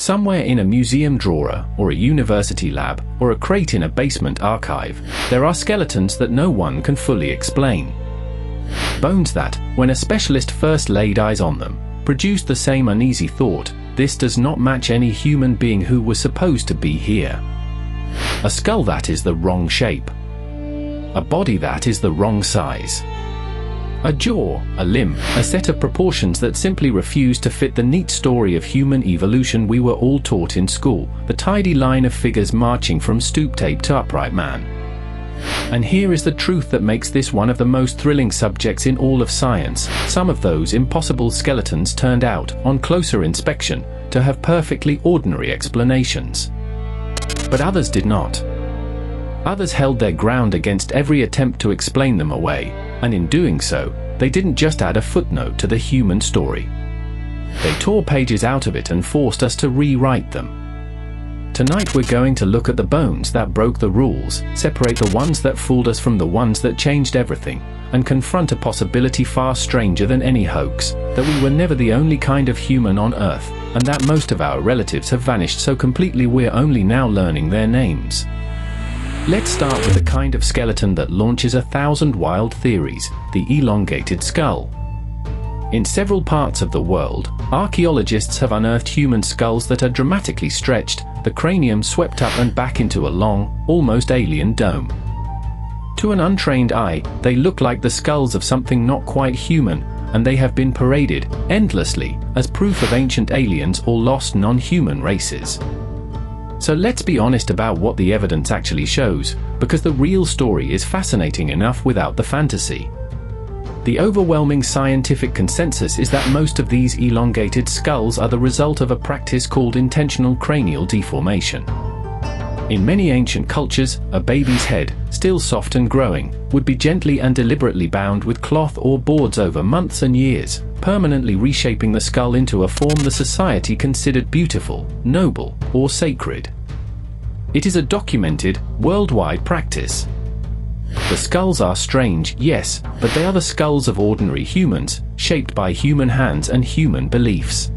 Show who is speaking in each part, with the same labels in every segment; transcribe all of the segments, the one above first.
Speaker 1: Somewhere in a museum drawer, or a university lab, or a crate in a basement archive, there are skeletons that no one can fully explain. Bones that, when a specialist first laid eyes on them, produced the same uneasy thought: this does not match any human being who was supposed to be here. A skull that is the wrong shape. A body that is the wrong size. A jaw, a limb, a set of proportions that simply refuse to fit the neat story of human evolution we were all taught in school, the tidy line of figures marching from stoop tape to upright man. And here is the truth that makes this one of the most thrilling subjects in all of science: some of those impossible skeletons turned out, on closer inspection, to have perfectly ordinary explanations. But others did not. Others held their ground against every attempt to explain them away, and in doing so, they didn't just add a footnote to the human story. They tore pages out of it and forced us to rewrite them. Tonight we're going to look at the bones that broke the rules, separate the ones that fooled us from the ones that changed everything, and confront a possibility far stranger than any hoax: that we were never the only kind of human on Earth, and that most of our relatives have vanished so completely we're only now learning their names. Let's start with the kind of skeleton that launches 1,000 wild theories: the elongated skull. In several parts of the world, archaeologists have unearthed human skulls that are dramatically stretched, the cranium swept up and back into a long, almost alien dome. To an untrained eye, they look like the skulls of something not quite human, and they have been paraded, endlessly, as proof of ancient aliens or lost non-human races. So let's be honest about what the evidence actually shows, because the real story is fascinating enough without the fantasy. The overwhelming scientific consensus is that most of these elongated skulls are the result of a practice called intentional cranial deformation. In many ancient cultures, a baby's head, still soft and growing, would be gently and deliberately bound with cloth or boards over months and years, permanently reshaping the skull into a form the society considered beautiful, noble, or sacred. It is a documented, worldwide practice. The skulls are strange, yes, but they are the skulls of ordinary humans, shaped by human hands and human beliefs.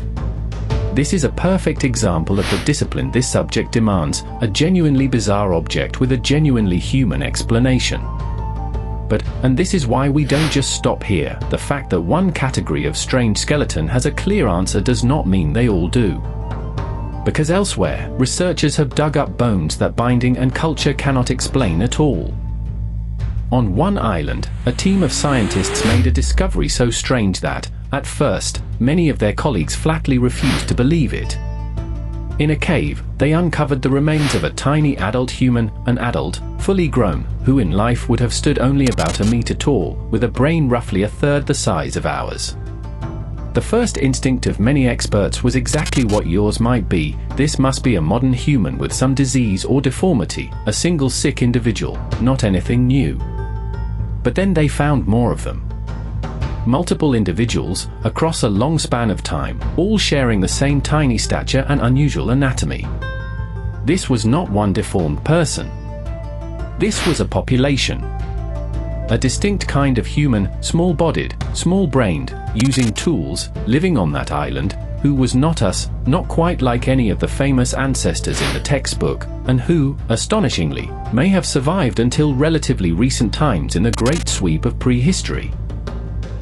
Speaker 1: This is a perfect example of the discipline this subject demands: a genuinely bizarre object with a genuinely human explanation. And this is why we don't just stop here. The fact that one category of strange skeleton has a clear answer does not mean they all do. Because elsewhere, researchers have dug up bones that binding and culture cannot explain at all. On one island, a team of scientists made a discovery so strange that, at first, many of their colleagues flatly refused to believe it. In a cave, they uncovered the remains of a tiny adult human, an adult, fully grown, who in life would have stood only about a meter tall, with a brain roughly a third the size of ours. The first instinct of many experts was exactly what yours might be: this must be a modern human with some disease or deformity, a single sick individual, not anything new. But then they found more of them. Multiple individuals, across a long span of time, all sharing the same tiny stature and unusual anatomy. This was not one deformed person. This was a population. A distinct kind of human, small-bodied, small-brained, using tools, living on that island, who was not us, not quite like any of the famous ancestors in the textbook, and who, astonishingly, may have survived until relatively recent times in the great sweep of prehistory.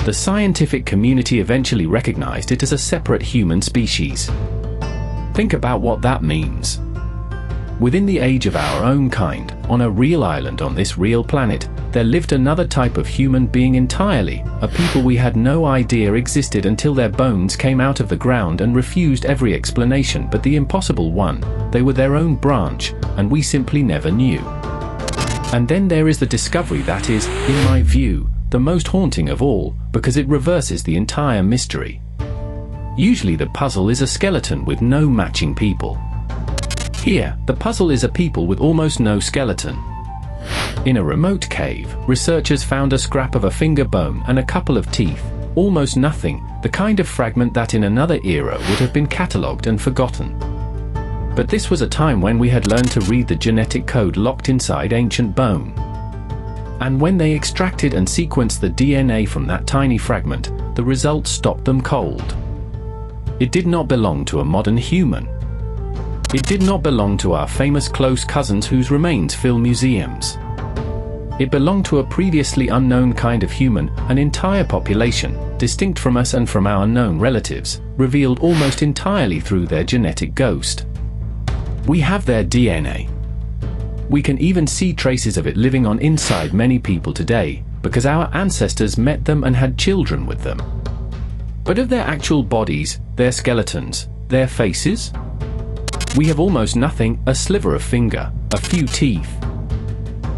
Speaker 1: The scientific community eventually recognized it as a separate human species. Think about what that means. Within the age of our own kind, on a real island on this real planet, there lived another type of human being entirely, a people we had no idea existed until their bones came out of the ground and refused every explanation but the impossible one: they were their own branch, and we simply never knew. And then there is the discovery that is, in my view, the most haunting of all, because it reverses the entire mystery. Usually the puzzle is a skeleton with no matching people. Here, the puzzle is a people with almost no skeleton. In a remote cave, researchers found a scrap of a finger bone and a couple of teeth, almost nothing, the kind of fragment that in another era would have been catalogued and forgotten. But this was a time when we had learned to read the genetic code locked inside ancient bone. And when they extracted and sequenced the DNA from that tiny fragment, the results stopped them cold. It did not belong to a modern human. It did not belong to our famous close cousins whose remains fill museums. It belonged to a previously unknown kind of human, an entire population, distinct from us and from our known relatives, revealed almost entirely through their genetic ghost. We have their DNA. We can even see traces of it living on inside many people today, because our ancestors met them and had children with them. But of their actual bodies, their skeletons, their faces? We have almost nothing, a sliver of finger, a few teeth.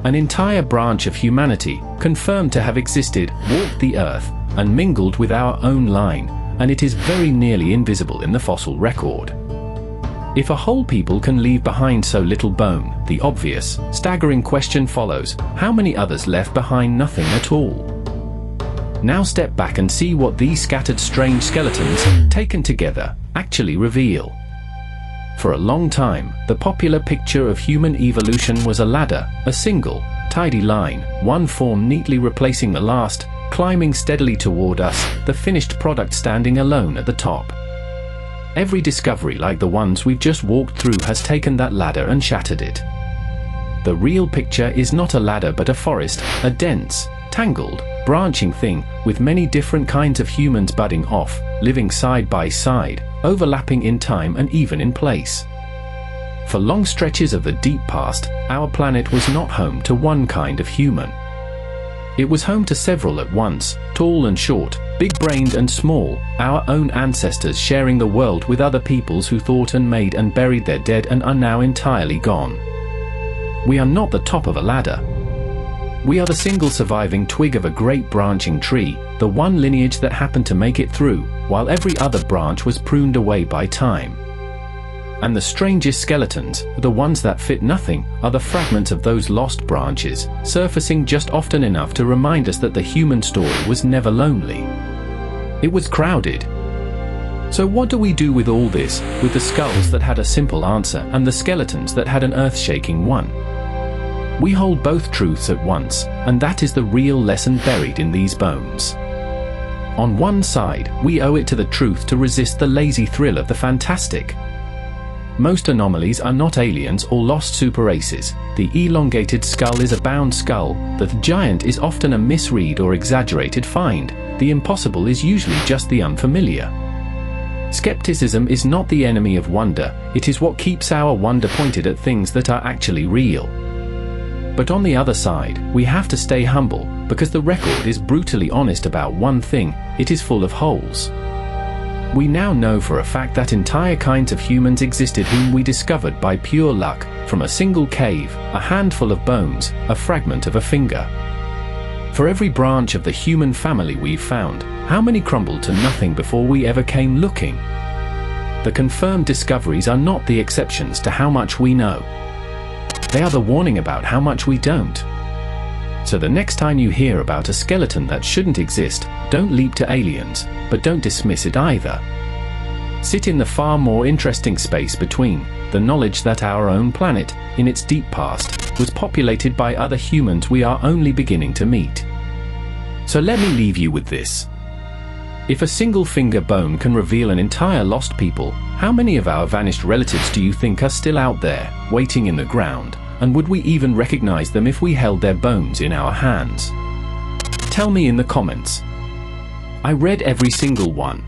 Speaker 1: An entire branch of humanity, confirmed to have existed, walked the earth, and mingled with our own line, and it is very nearly invisible in the fossil record. If a whole people can leave behind so little bone, the obvious, staggering question follows: how many others left behind nothing at all? Now step back and see what these scattered strange skeletons, taken together, actually reveal. For a long time, the popular picture of human evolution was a ladder, a single, tidy line, one form neatly replacing the last, climbing steadily toward us, the finished product standing alone at the top. Every discovery like the ones we've just walked through has taken that ladder and shattered it. The real picture is not a ladder but a forest, a dense, tangled, branching thing, with many different kinds of humans budding off, living side by side, overlapping in time and even in place. For long stretches of the deep past, our planet was not home to one kind of human. It was home to several at once, tall and short, big-brained and small, our own ancestors sharing the world with other peoples who thought and made and buried their dead and are now entirely gone. We are not the top of a ladder. We are the single surviving twig of a great branching tree, the one lineage that happened to make it through, while every other branch was pruned away by time. And the strangest skeletons, the ones that fit nothing, are the fragments of those lost branches, surfacing just often enough to remind us that the human story was never lonely. It was crowded. So what do we do with all this, with the skulls that had a simple answer and the skeletons that had an earth-shaking one? We hold both truths at once, and that is the real lesson buried in these bones. On one side, we owe it to the truth to resist the lazy thrill of the fantastic. Most anomalies are not aliens or lost super races. The elongated skull is a bound skull, the giant is often a misread or exaggerated find, the impossible is usually just the unfamiliar. Skepticism is not the enemy of wonder, it is what keeps our wonder pointed at things that are actually real. But on the other side, we have to stay humble, because the record is brutally honest about one thing: it is full of holes. We now know for a fact that entire kinds of humans existed whom we discovered by pure luck, from a single cave, a handful of bones, a fragment of a finger. For every branch of the human family we've found, how many crumbled to nothing before we ever came looking? The confirmed discoveries are not the exceptions to how much we know. They are the warning about how much we don't. So the next time you hear about a skeleton that shouldn't exist, don't leap to aliens, but don't dismiss it either. Sit in the far more interesting space between the knowledge that our own planet, in its deep past, was populated by other humans we are only beginning to meet. So let me leave you with this. If a single finger bone can reveal an entire lost people, how many of our vanished relatives do you think are still out there, waiting in the ground? And would we even recognize them if we held their bones in our hands? Tell me in the comments. I read every single one.